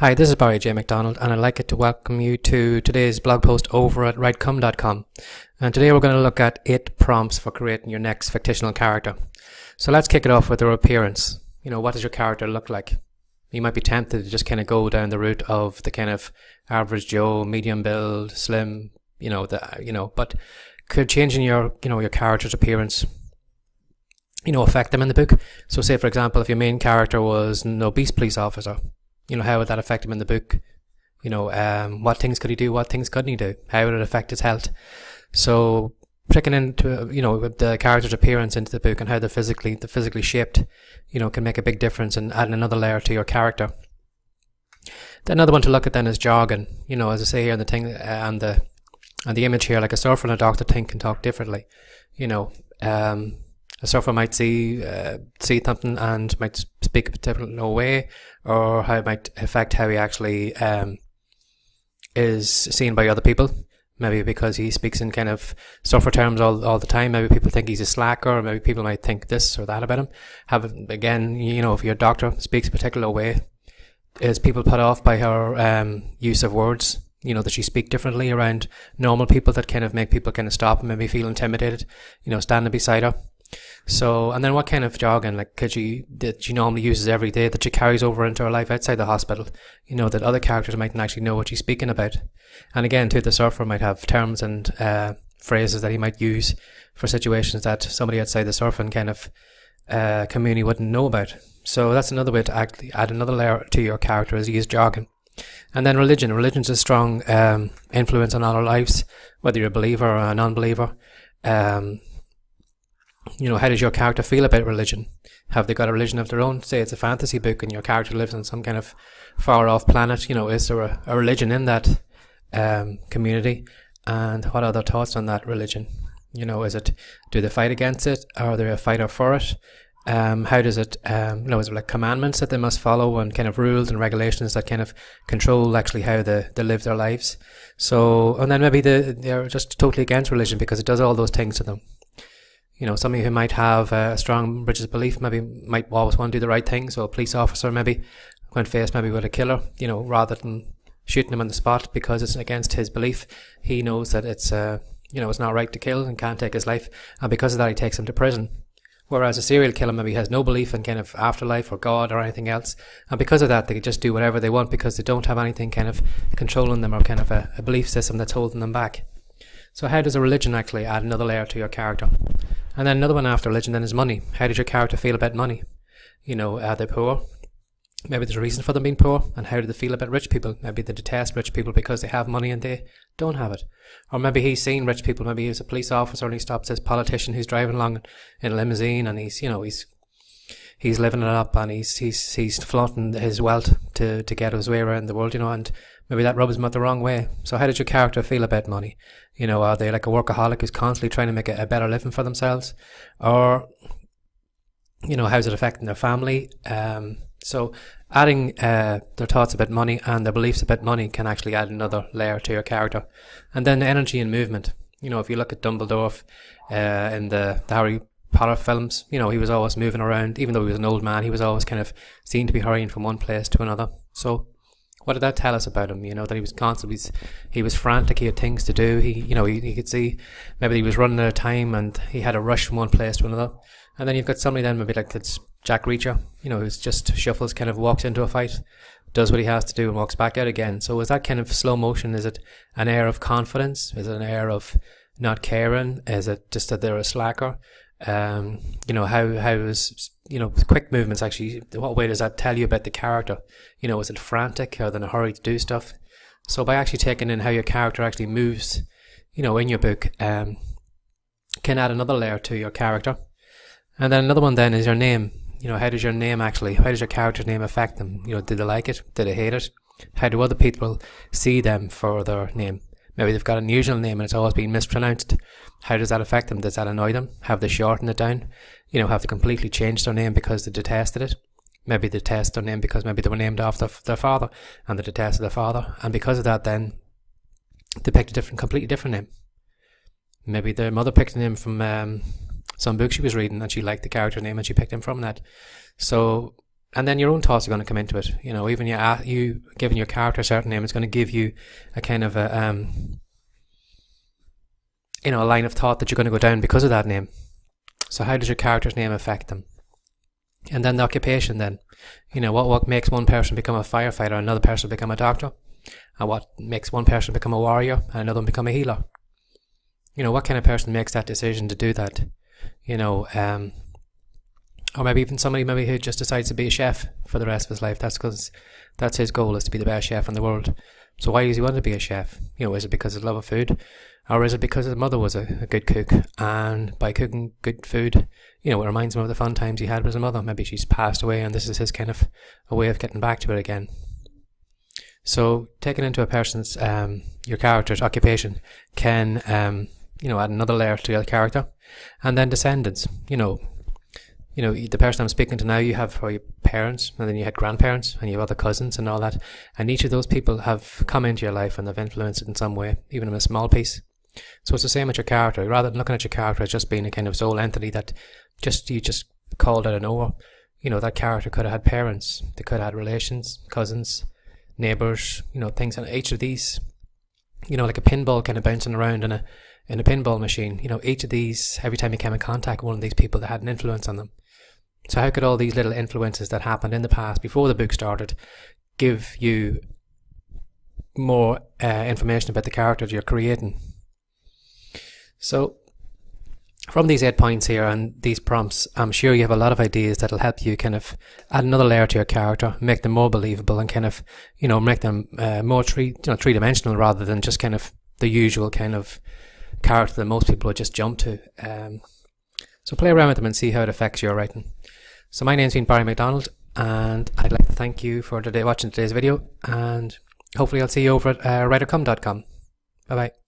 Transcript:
Hi, this is Barry J. McDonald, and I'd like to welcome you to today's blog post over at writecome.com. And today we're going to look at 8 prompts for creating your next fictional character. So let's kick it off with their appearance. What does your character look like? You might be tempted to just kind of go down the route of the kind of average Joe, medium build, slim, but could changing your character's appearance, affect them in the book? So say, for example, if your main character was an obese police officer, how would that affect him in the book? What things could he do? What things couldn't he do? How would it affect his health? So checking into, the character's appearance into the book and how they're physically shaped, can make a big difference in adding another layer to your character. Another one to look at then is jargon. As I say here in the thing and the image here, like a surfer and a doctor can talk differently. A surfer might see something and might speak a different way, or how it might affect how he actually is seen by other people. Maybe because he speaks in kind of surfer terms all the time. Maybe people think he's a slacker, or maybe people might think this or that about him. If your doctor speaks a particular way, is people put off by her use of words? That she speak differently around normal people that kind of make people kind of stop and maybe feel intimidated, standing beside her. So, and then what kind of jargon, that she normally uses every day that she carries over into her life outside the hospital, that other characters mightn't actually know what she's speaking about. And again, too, the surfer might have terms and phrases that he might use for situations that somebody outside the surfing kind of community wouldn't know about. So that's another way to actually add another layer to your character, is use jargon. And then religion. Religion's a strong influence on all our lives, whether you're a believer or a non-believer. How does your character feel about religion? Have they got a religion of their own? Say it's a fantasy book and your character lives on some kind of far off planet. Is there a religion in that community? And what are their thoughts on that religion? Do they fight against it? Are they a fighter for it? How does it, is there like commandments that they must follow and kind of rules and regulations that kind of control actually how they live their lives? So, and then maybe they're just totally against religion because it does all those things to them. Somebody who might have a strong religious belief maybe might always want to do the right thing. So a police officer maybe when faced maybe with a killer, rather than shooting him on the spot because it's against his belief, he knows that it's not right to kill and can't take his life. And because of that, he takes him to prison. Whereas a serial killer maybe has no belief in kind of afterlife or God or anything else. And because of that, they can just do whatever they want because they don't have anything kind of controlling them or kind of a belief system that's holding them back. So how does a religion actually add another layer to your character? And then another one after religion then is money. How does your character feel about money? Are they poor? Maybe there's a reason for them being poor. And how do they feel about rich people? Maybe they detest rich people because they have money and they don't have it. Or maybe he's seen rich people. Maybe he's a police officer and he stops this politician who's driving along in a limousine and he's living it up and he's flaunting his wealth to get his way around the world, and maybe that rubs him out the wrong way. So how does your character feel about money? Are they like a workaholic who's constantly trying to make a better living for themselves? Or, how's it affecting their family? So adding their thoughts about money and their beliefs about money can actually add another layer to your character. And then energy and movement. If you look at Dumbledore in the Harry Potter films, he was always moving around. Even though he was an old man, he was always kind of seen to be hurrying from one place to another. So what did that tell us about him? That he was constantly, he was frantic, he had things to do, he could see maybe he was running out of time and he had a rush from one place to another. And then you've got somebody then maybe like it's Jack Reacher, who's just shuffles, kind of walks into a fight, does what he has to do and walks back out again. So is that kind of slow motion? Is it an air of confidence? Is it an air of not caring? Is it just that they're a slacker? How is quick movements actually, what way does that tell you about the character? Is it frantic or in a hurry to do stuff? So by actually taking in how your character actually moves, in your book, can add another layer to your character. And then another one then is your name. How does your character's name affect them? Do they like it? Do they hate it? How do other people see them for their name? Maybe they've got an unusual name and it's always been mispronounced. How does that affect them? Does that annoy them? Have they shortened it down? Have they completely changed their name because they detested it? Maybe they detest their name because maybe they were named after their father and they detested their father. And because of that then, they picked a completely different name. Maybe their mother picked a name from some book she was reading and she liked the character name and she picked him from that. So And then your own thoughts are going to come into it. You know, even you giving your character a certain name is going to give you a kind of a a line of thought that you're going to go down because of that name. So how does your character's name affect them? And then the occupation then. You know, what makes one person become a firefighter, another person become a doctor? And what makes one person become a warrior and another one become a healer? You know, what kind of person makes that decision to do that? You know, or maybe even somebody who just decides to be a chef for the rest of his life. That's because that's his goal, is to be the best chef in the world. So why does he want to be a chef? You know, is it because of his love of food? Or is it because his mother was a good cook, and by cooking good food, you know, it reminds him of the fun times he had with his mother? Maybe she's passed away and this is his kind of a way of getting back to it again. So taking into a person's, your character's occupation can, add another layer to your character. And then descendants, the person I'm speaking to now, you have your parents, and then you had grandparents, and you have other cousins and all that. And each of those people have come into your life and they've influenced it in some way, even in a small piece. So it's the same with your character. Rather than looking at your character as just being a kind of sole entity that you just called out of nowhere, that character could have had parents, they could have had relations, cousins, neighbours, things. And each of these, like a pinball kind of bouncing around in a pinball machine, each of these, every time you came in contact with one of these people, that had an influence on them. So how could all these little influences that happened in the past before the book started give you more information about the characters you're creating? So from these 8 points here and these prompts, I'm sure you have a lot of ideas that'll help you kind of add another layer to your character, make them more believable, and kind of, make them more three-dimensional rather than just kind of the usual kind of character that most people would just jump to. So play around with them and see how it affects your writing. So my name's been Barry McDonald, and I'd like to thank you for watching today's video, and hopefully I'll see you over at writercom.com. Bye bye.